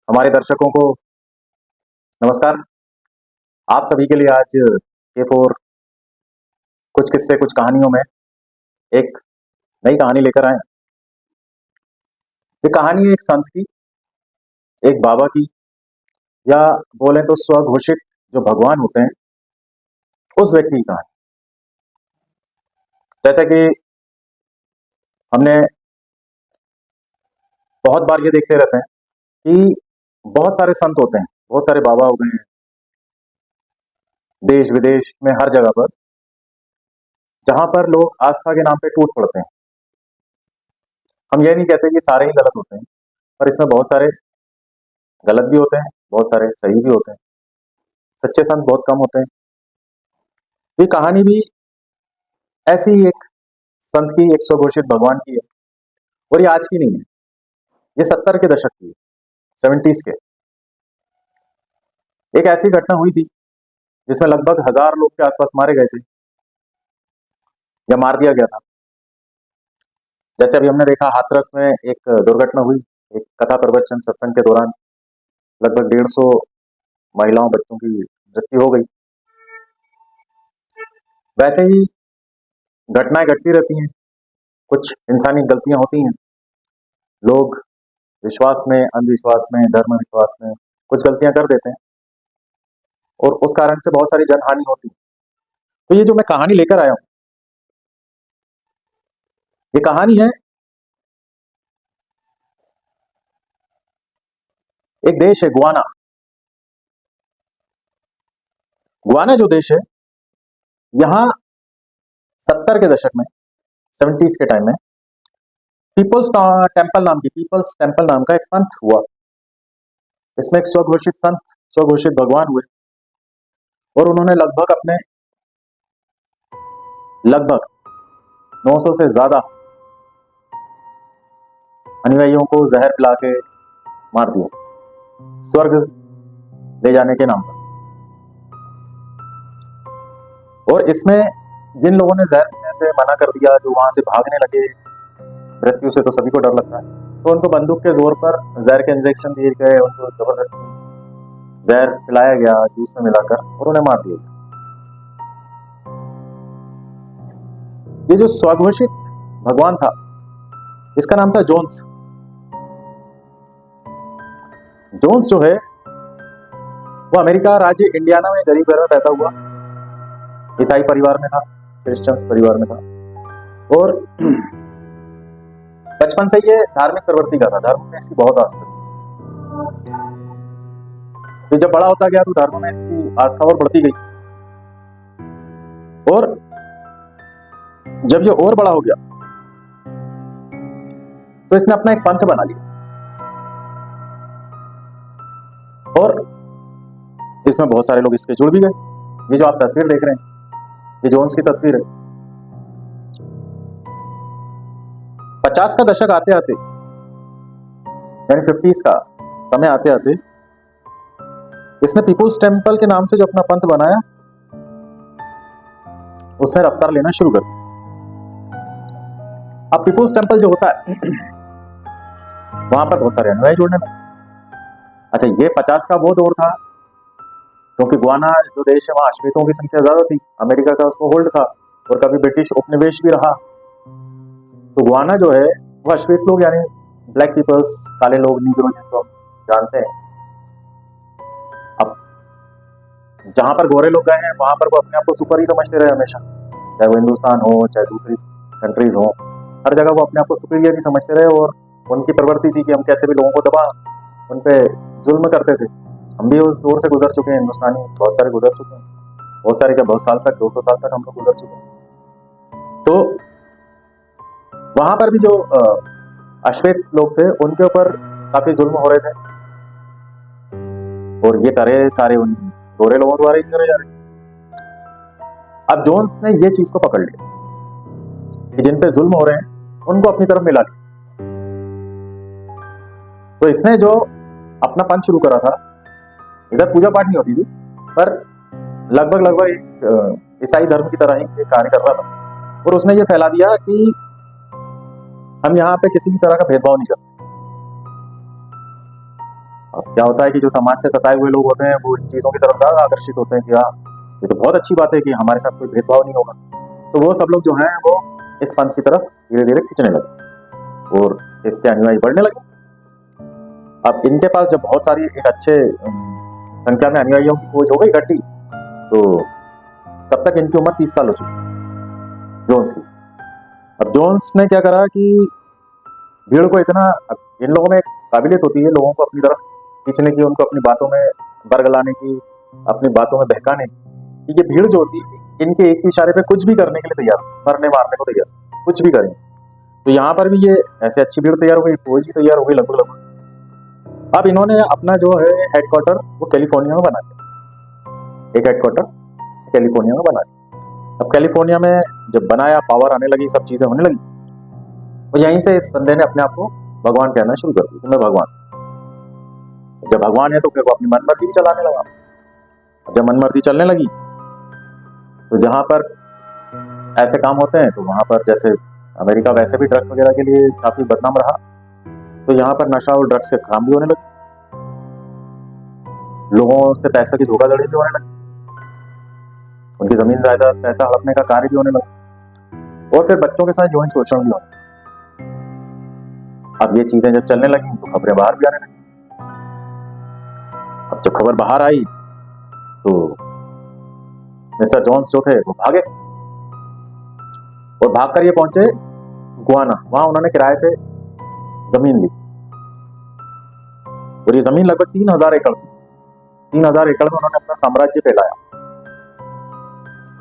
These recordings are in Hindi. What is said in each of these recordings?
हमारे दर्शकों को नमस्कार। आप सभी के लिए आज के फोर कुछ किस्से कुछ कहानियों में एक नई कहानी लेकर आए। ये कहानी एक संत की, एक बाबा की, या बोले तो स्वघोषित जो भगवान होते हैं उस व्यक्ति की कहानी। जैसे कि हमने बहुत बार ये देखते रहते हैं कि बहुत सारे संत होते हैं, बहुत सारे बाबा हो गए हैं देश विदेश में, हर जगह पर, जहां पर लोग आस्था के नाम पे टूट पड़ते हैं। हम ये नहीं कहते कि सारे ही गलत होते हैं, पर इसमें बहुत सारे गलत भी होते हैं, बहुत सारे सही भी होते हैं। सच्चे संत बहुत कम होते हैं। ये कहानी भी ऐसी ही एक संत की, एक स्वघोषित भगवान की है। और ये आज की नहीं है, ये 70 के दशक की है, 70s के। एक ऐसी घटना हुई थी जिसमें लगभग 1000 लोग के आसपास मारे गए थे या मार दिया गया था। जैसे अभी हमने देखा हाथरस में एक दुर्घटना हुई, एक कथा प्रवचन सत्संग के दौरान लगभग 150 महिलाओं बच्चों की मृत्यु हो गई। वैसे ही घटनाएं घटती रहती हैं, कुछ इंसानी गलतियां होती हैं, लोग विश्वास में, अंधविश्वास में, धर्म विश्वास में कुछ गलतियां कर देते हैं और उस कारण से बहुत सारी जनहानि होती है। तो ये जो मैं कहानी लेकर आया हूं, ये कहानी है, एक देश है गुआना। गुआना जो देश है, यहाँ 70 के दशक में, 70s के टाइम में पीपल्स टेम्पल नाम का एक पंथ हुआ। इसमें एक स्वघोषित संत, स्वघोषित भगवान हुए और उन्होंने लगभग 900 से ज्यादा अनुयायियों को जहर पिला के मार दिया, स्वर्ग ले जाने के नाम पर। और इसमें जिन लोगों ने जहर पीने से मना कर दिया, जो वहां से भागने लगे, मृत्यु से तो सभी को डर लगता है, तो उनको बंदूक के जोर पर जहर के इंजेक्शन दिए गए, उनको जबरदस्ती जहर पिलाया गया जूस में मिलाकर और उन्हें मार दिया गया। ये जो स्वघोषित भगवान था, इसका नाम था जोन्स। जोन्स जो है वो अमेरिका राज्य इंडियाना में गरीब घर में पैदा हुआ, ईसाई परिवार में था, क्रिश्चियंस परिवार में था। और बचपन से ये धार्मिक प्रवृत्ति का था, धर्म में इसकी बहुत आस्था थी। तो जब बड़ा होता गया तो धर्म में इसकी आस्था और बढ़ती गई। और जब ये और बड़ा हो गया तो इसने अपना एक पंथ बना लिया और इसमें बहुत सारे लोग इसके जुड़ भी गए। ये जो आप तस्वीर देख रहे हैं, ये जोन्स की तस्वीर है। 50 का दशक आते आते, यानी 50s का समय आते आते, इसने पीपुल्स टेम्पल के नाम से जो अपना पंथ बनाया, उसने रफ्तार लेना शुरू कर दिया। अब पीपुल्स टेम्पल जो होता है, वहां पर बहुत सारे अनुयायी जुड़ने लगे। अच्छा, ये 50 का वो दौर था क्योंकि गुआना जो देश है वहां अश्वेतों की संख्या ज्यादा थी, अमेरिका का उसको होल्ड था और कभी ब्रिटिश उपनिवेश भी रहा। तो गुआना जो है वो अश्वेत लोग, यानी ब्लैक पीपल्स, काले लोग, नीग्रो जिनको हम जानते हैं। अब जहां पर गोरे लोग गए हैं वहां पर वो अपने आप को सुपर ही समझते रहे हमेशा, चाहे वो हिंदुस्तान हो चाहे दूसरी कंट्रीज हो, हर जगह वो अपने आप को सुपीरियर ही समझते रहे। और उनकी प्रवृत्ति थी कि हम कैसे भी लोगों को दबा, उन पे जुल्म करते थे। हम भी उस दौर से गुजर चुके हैं, हिंदुस्तानी बहुत सारे गुजर चुके हैं, बहुत सारे क्या, बहुत साल तक, 200 साल तक हम लोग गुजर चुके हैं। तो वहां पर भी जो अश्वेत लोग थे उनके ऊपर काफी जुल्म हो रहे थे और ये करे सारे उन गोरे लोगों द्वारा ही करे जा रहे। अब जोन्स ने ये चीज को पकड़ लिया कि जिन पे जुल्म हो रहे हैं उनको अपनी तरफ मिला लिया। तो इसने जो अपना पंथ शुरू करा था, इधर पूजा पाठ नहीं होती थी, पर लगभग एक ईसाई धर्म की तरह ही ये कार्य कर रहा था। और उसने ये फैला दिया कि हम यहाँ पे किसी भी तरह का भेदभाव नहीं करते। अब क्या होता है कि जो समाज से सताए हुए लोग होते हैं वो इन चीज़ों की तरफ ज़्यादा आकर्षित होते हैं कि हाँ, ये तो बहुत अच्छी बात है कि हमारे साथ कोई भेदभाव नहीं होगा। तो वो सब लोग जो हैं वो इस पंथ की तरफ धीरे-धीरे खींचने लगे और इसके अनुयायी बढ़ने लगे। अब इनके पास जब बहुत सारी एक अच्छे संख्या में अनुयायियों की फौज हो गई इकट्ठी, तो तब तक इनकी उम्र 30 साल हो चुकी जोन्स की। अब जोन्स ने क्या करा कि भीड़ को इतना, इन लोगों में एक काबिलियत होती है लोगों को अपनी तरफ खींचने की, उनको अपनी बातों में बरगलाने की, अपनी बातों में बहकाने की, कि ये भीड़ जो होती है इनके एक ही इशारे पे कुछ भी करने के लिए तैयार, मरने मारने को तैयार, कुछ भी करेंगे। तो यहाँ पर भी ये ऐसे अच्छी भीड़ तैयार हो गई, फौज भी तैयार हो गई लगभग लगभग। अब इन्होंने अपना जो है हेडक्वार्टर वो कैलिफोर्निया में बना दिया, एक हेडक्वार्टर कैलिफोर्निया में बना दिया। अब कैलिफोर्निया में जब बनाया, पावर आने लगी, सब चीजें होने लगी, और यहीं से इस बंदे ने अपने आप को भगवान कहना शुरू कर दिया कि मैं भगवान। जब भगवान है तो फिर वो अपनी मनमर्जी भी चलाने लगा। जब मनमर्जी चलने लगी तो जहां पर ऐसे काम होते हैं तो वहां पर, जैसे अमेरिका वैसे भी ड्रग्स वगैरह के लिए काफी बदनाम रहा, तो यहाँ पर नशा और ड्रग्स के काम भी होने लगे, लोगों से पैसे की धोखाधड़ी भी होने लगी, उनकी जमीन जायदाद पैसा हड़पने का कार्य भी होने लगा, और फिर बच्चों के साथ यौन शोषण भी होने लगा। अब ये चीजें जब चलने लगी तो खबरें बाहर भी आने लगी। अब जब खबर बाहर आई तो मिस्टर जॉन्स जो थे वो भागे, और भागकर ये पहुंचे गुआना। वहां उन्होंने किराए से जमीन ली, और ये जमीन लगभग 3000 एकड़ थी। 3000 एकड़ में उन्होंने अपना साम्राज्य फैलाया,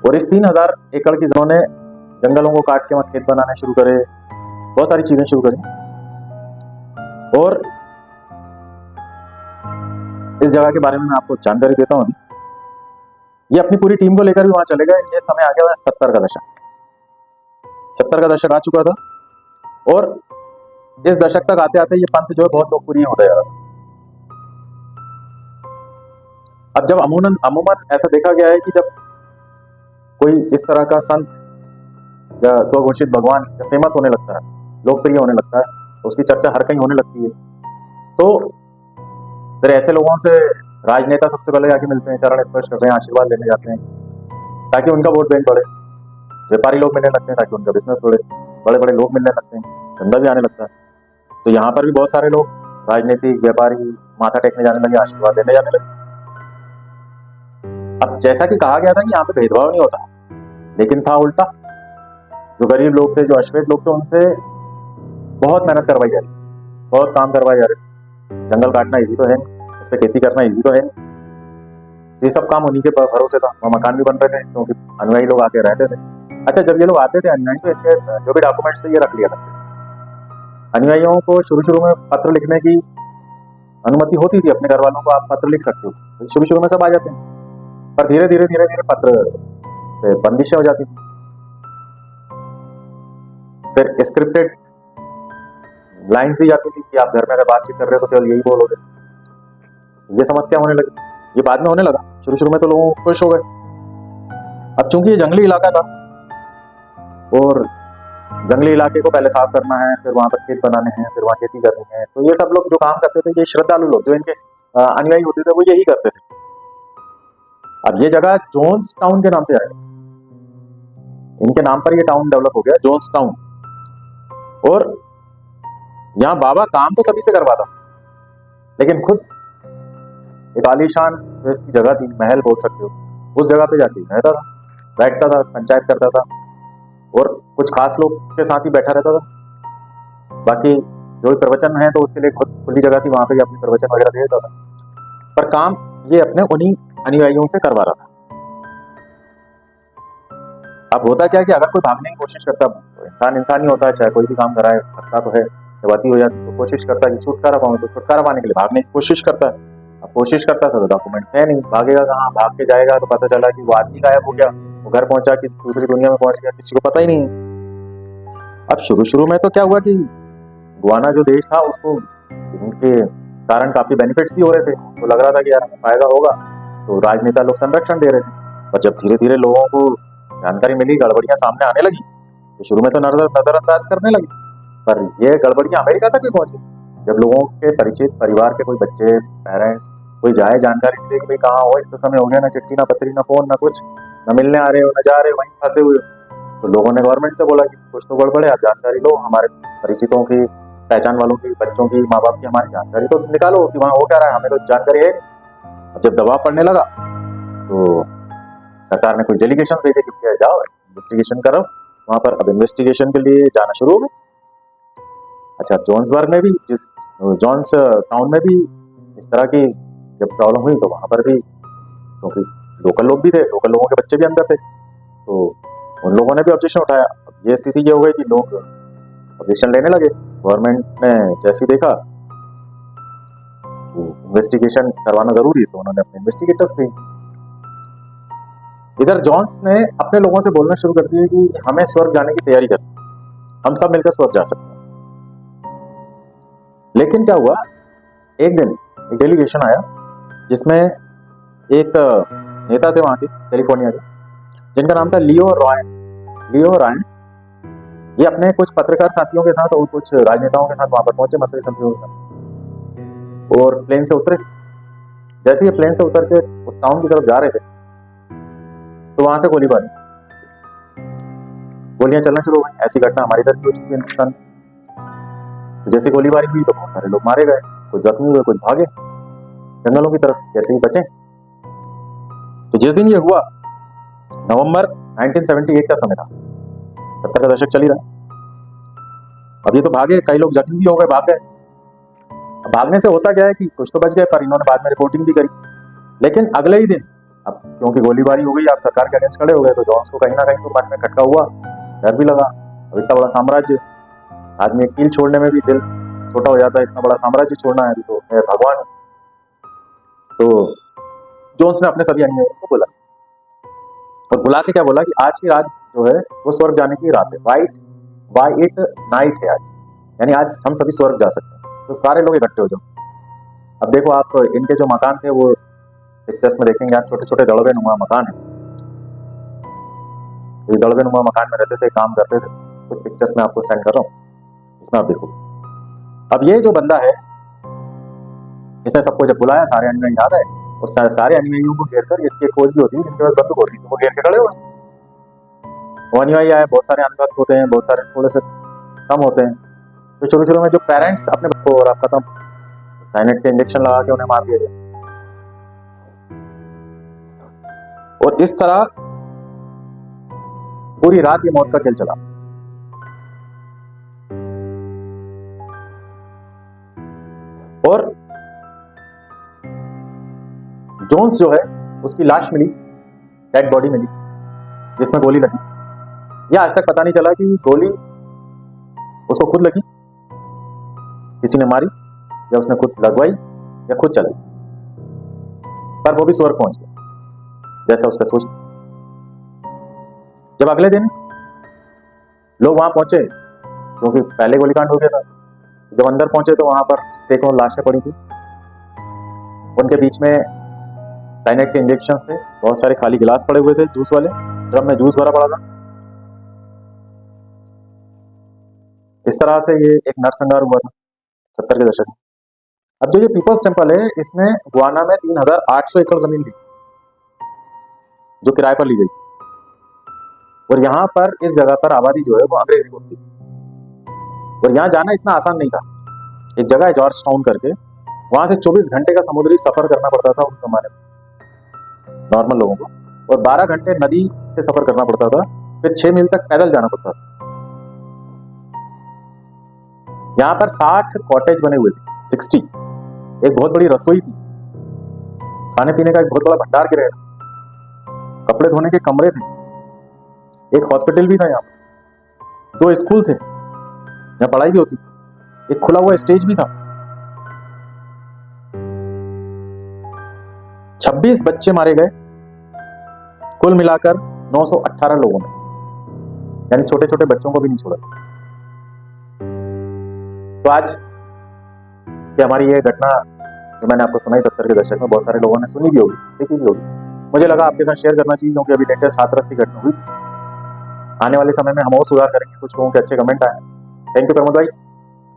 और इस 3000 एकड़ की उन्होंने जंगलों को काट के वहां खेत बनाने शुरू करे, बहुत सारी चीजें शुरू करी। और इस जगह के बारे में मैं आपको जानकारी देता हूं। ये अपनी पूरी टीम को लेकर भी वहां चले गए। ये समय आ गया 70 का दशक, 70 का दशक आ चुका था, और इस दशक तक आते आते ये पंथ जो है बहुत लोकप्रिय होता जा रहा था। अब जब अमूमन ऐसा देखा गया है कि जब कोई इस तरह का संत या स्वघोषित भगवान जब फेमस होने लगता है, लोकप्रिय होने लगता है, तो उसकी चर्चा हर कहीं होने लगती है, तो फिर ऐसे लोगों से राजनेता सबसे पहले जाके मिलते हैं, चरण स्पर्श करते हैं, आशीर्वाद लेने जाते हैं, ताकि उनका वोट बैंक बढ़े। व्यापारी लोग मिलने लगते हैं ताकि उनका बिजनेस बढ़े, बड़े बड़े लोग मिलने लगते हैं, धंधा भी आने लगता है। तो यहाँ पर भी बहुत सारे लोग, राजनीतिक, व्यापारी माथा टेकने जाने लगे, आशीर्वाद लेने जाने लगे। अब जैसा कि कहा गया था कि यहाँ पे भेदभाव नहीं होता, लेकिन था उल्टा। जो गरीब लोग थे, जो अश्वेत लोग थे, उनसे बहुत मेहनत करवाई जा रही, बहुत काम करवाए जा रहे। जंगल काटना इजी तो है नहीं, उस पर खेती करना इजी तो है नहीं, ये सब काम उन्हीं के भरोसे था। वहाँ मकान भी बन रहे थे क्योंकि अनुयायी लोग आके रहते थे। अच्छा, जब ये लोग आते थे अनुयायी, तो इनके जो भी डॉक्यूमेंट्स थे ये रख लिया था। अनुयायियों को शुरू में पत्र लिखने की अनुमति होती थी, अपने घर वालों को आप पत्र लिख सकते हो, शुरू में सब आ जाते हैं, पर धीरे धीरे पत्र पे बंदिशें हो जाती थी। फिर स्क्रिप्टेड लाइन्स दी जाती थी कि आप घर में अगर बातचीत कर रहे हो तो केवल यही बोलोगे। ये समस्या होने लगी। ये बाद में होने लगा, शुरू में तो लोग खुश हो गए। अब चूंकि ये जंगली इलाका था, और जंगली इलाके को पहले साफ करना है, फिर वहां पर खेत बनाने हैं, फिर वहां खेती करनी है, तो ये सब लोग जो काम करते थे, ये श्रद्धालु लोग जो इनके अनुयायी होते थे, वो यही करते थे। अब ये जगह जोन्स टाउन के नाम से आई, इनके नाम पर ये टाउन डेवलप हो गया, जोन्स टाउन। और यहाँ बाबा काम तो सभी से करवाता, लेकिन खुद एक आलीशान जो इसकी जगह थी, महल बोल सकते हो, उस जगह पे जाके रहता था, बैठता था, पंचायत करता था, और कुछ खास लोग के साथ ही बैठा रहता था। बाकी जो भी प्रवचन है तो उसके लिए खुद खुली जगह थी, वहां पे अपने प्रवचन वगैरह दे देता था, पर काम ये अपने उन्हीं अनुयायियों से करवा रहा था। अब होता क्या है कि अगर कोई भागने की कोशिश करता, तो इंसान ही होता है, चाहे कोई भी काम कराए, करता तो है, जवाती हो जाती तो कोशिश करता है कि छुटकारा पाऊं, तो छुटकारा पाने के लिए भागने की कोशिश करता है। अब कोशिश करता था तो डॉक्यूमेंट है नहीं, भागेगा कहाँ, भाग के जाएगा तो पता चला कि वो आदमी गायब हो गया, वो घर पहुंचा कि दूसरी दुनिया में पहुंच गया, किसी को पता ही नहीं। अब शुरू में तो क्या हुआ कि गुआना जो देश था, उसको इनके कारण काफी बेनिफिट्स भी हो रहे थे, तो लग रहा था कि यार हमें फायदा होगा, तो राजनेता लोग संरक्षण दे रहे थे। और जब धीरे धीरे लोगों को जानकारी मिली, गड़बड़ियां सामने आने लगी, तो शुरू में तो नजरअंदाज करने लगी, पर ये गड़बड़ियां अमेरिका तक भी पहुंची। जब लोगों के परिचित परिवार के कोई बच्चे, पेरेंट्स कोई जाए जानकारी नहीं दे कि भाई कहाँ हो, इतना समय हो गया, ना चिट्ठी ना पत्री ना फोन ना कुछ, ना मिलने आ रहे हो ना जा रहे हो, वहीं फंसे हुए हो। तो लोगों ने गवर्नमेंट से बोला कि कुछ तो गड़बड़ है, आप जानकारी लो, हमारे परिचितों की, पहचान वालों की, बच्चों की, माँ बाप की हमारी जानकारी तो निकालो कि वहाँ हो क्या रहा है, हमें तो जानकारी है। अब जब दबाव पड़ने लगा तो सरकार ने कोई डेलीगेशन भेजे कि भैया जाओ इन्वेस्टिगेशन करो वहां पर। अब इन्वेस्टिगेशन के लिए जाना शुरू हो गए। अच्छा, जोन्सबर्ग में भी, जिस जॉन्स टाउन में भी इस तरह की जब प्रॉब्लम हुई तो वहां पर भी, क्योंकि लोकल लोग भी थे, लोकल लोगों के बच्चे भी अंदर थे, तो उन लोगों ने भी ऑब्जेक्शन उठाया। अब ये स्थिति ये हो गई कि लोग ऑब्जेक्शन लेने लगे। गवर्नमेंट ने जैसे ही देखा इन्वेस्टिगेशन करवाना जरूरी है तो उन्होंने अपने इन्वेस्टिगेटर्स थे। इधर जॉन्स ने अपने लोगों से बोलना शुरू कर दिया कि हमें स्वर्ग जाने की तैयारी करनी, हम सब मिलकर स्वर्ग जा सकते हैं। लेकिन क्या हुआ, एक दिन एक डेलीगेशन आया जिसमें एक नेता थे वहां के कैलिफोर्निया के, जिनका नाम था लियो रायन। ये अपने कुछ पत्रकार साथियों के साथ और कुछ राजनेताओं के साथ वहां पर पहुंचे, मंत्री समितियों के साथ, और प्लेन से उतरे। जैसे ये प्लेन से उतर के उस टाउन की तरफ जा रहे थे तो वहां से गोलियां चलना शुरू हो गई। ऐसी घटना हमारी इधर भी हो चुकी है हिंदुस्तान। तो जैसे गोलीबारी हुई तो बहुत सारे लोग मारे गए, कुछ जख्मी हुए, कुछ भागे जंगलों की तरफ, कैसे ही बचे। तो जिस दिन ये हुआ, नवंबर 1978 का समय था, 70 का दशक चल ही रहा। अब ये तो भागे, कई लोग जख्मी भी हो गए, भाग गए। अब भागने से होता क्या है कि कुछ तो बच गए, पर इन्होंने बाद में रिपोर्टिंग भी करी। लेकिन अगले ही दिन, अब क्योंकि गोलीबारी हो गई, आप सरकार के अगेंस्ट खड़े हो गए, तो जॉन्स को कहीं ना कहीं तो मन में खटका हुआ, डर भी लगा। अब इतना बड़ा साम्राज्य, आदमी एक कील छोड़ने में भी दिल छोटा हो जाता है, इतना बड़ा साम्राज्य छोड़ना है तो है भगवान। तो जोन्स ने अपने सभी अनुयायियों को बोला, और बुला के क्या बोला कि आज की रात जो है वो स्वर्ग जाने की रात है, वाइट नाइट है आज, यानी आज हम सभी स्वर्ग जा सकते हैं, तो सारे लोग इकट्ठे हो जाओ। अब देखो, आप इनके जो मकान थे वो पिक्चर्स में देखेंगे आप, छोटे छोटे दड़बे नुमा मकान है। ये दड़बे नुमा मकान में रहते थे, काम करते थे। कुछ पिक्चर्स में आपको सेंड कर रहा हूँ, इसमें आप देखो। अब ये जो बंदा है, इसने सबको जब बुलाया, सारे अनुयायी आ गए, और सारे अनुयायियों को घेर कर, इसकी खोज भी होती है जिनके पास बंदूक होती है, वो घेर के खड़े हुए। वो अनुयायी आए, बहुत सारे अनभक्त होते हैं, बहुत सारे थोड़े से कम होते हैं। तो शुरू में जो पेरेंट्स अपने बच्चों को, और आप खत्म, साइनेट के इंजेक्शन लगा के उन्हें मार दिया गया। और इस तरह पूरी रात ये मौत का खेल चला। और जोन्स जो है, उसकी लाश मिली, डेड बॉडी मिली, जिसमें गोली लगी। यह आज तक पता नहीं चला कि गोली उसको खुद लगी, किसी ने मारी, या उसने खुद लगवाई, या खुद चलाई। पर वो भी स्वर्ग पहुंच गया जैसा उसका सोच थी। जब अगले दिन लोग वहां पहुंचे, क्योंकि पहले गोलीकांड हो गया था, जब अंदर पहुंचे तो वहां पर सैकड़ों लाशें पड़ी थी। उनके बीच में साइनेट के इंजेक्शन थे, बहुत सारे खाली गिलास पड़े हुए थे, जूस वाले ड्रम में जूस भरा पड़ा था। इस तरह से ये एक नरसंहार हुआ था 70 के दशक में। अब जो ये पीपल्स टेम्पल है, इसमें गुआना में 3800 एकड़ जमीन थी जो किराए पर ली गई, और यहाँ पर इस जगह पर आबादी जो है वो अंग्रेजी बोलती थी। और यहाँ जाना इतना आसान नहीं था। एक जगह है जॉर्ज टाउन करके, वहां से 24 घंटे का समुद्री सफर करना पड़ता था उस जमाने में नॉर्मल लोगों को, और 12 घंटे नदी से सफर करना पड़ता था, फिर 6 मील तक पैदल जाना पड़ता था। यहाँ पर 60 कॉटेज बने हुए थे, 60। एक बहुत बड़ी रसोई थी, खाने पीने का एक बहुत बड़ा भंडार गिरा था, कपड़े धोने के कमरे थे, एक हॉस्पिटल भी था यहाँ पर, 2 स्कूल थे यहाँ पढ़ाई भी होती, एक खुला हुआ स्टेज भी था। 26 बच्चे मारे गए, कुल मिलाकर 918 लोगों ने, यानी छोटे छोटे बच्चों को भी नहीं छोड़ा। तो आज ये हमारी ये घटना जो मैंने आपको सुनाई 70 के दशक में, बहुत सारे लोगों ने सुनी भी होगी, देखी भी होगी। मुझे लगा आपके साथ शेयर करना चाहिए, क्योंकि अभी लेटेस्ट हाथरस की घटना हुई। आने वाले समय में हम और सुधार करेंगे, कुछ लोगों के अच्छे कमेंट आए। थैंक यू प्रमोद भाई।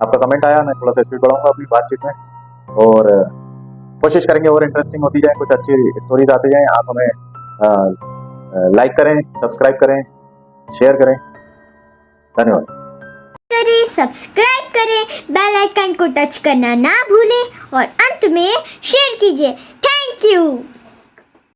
आपका कमेंट आया, मैं थोड़ा सा स्पीड बढ़ाऊंगा अपनी बातचीत में, और कोशिश करेंगे और इंटरेस्टिंग होती जाए, कुछ अच्छी स्टोरीज आती जाएं। आप हमें लाइक करें, सब्सक्राइब करें, शेयर करें। धन्यवाद। करें, सब्सक्राइब करें, बेल आइकन को टच करना ना भूलें और अंत में शेयर कीजिए। Thank you.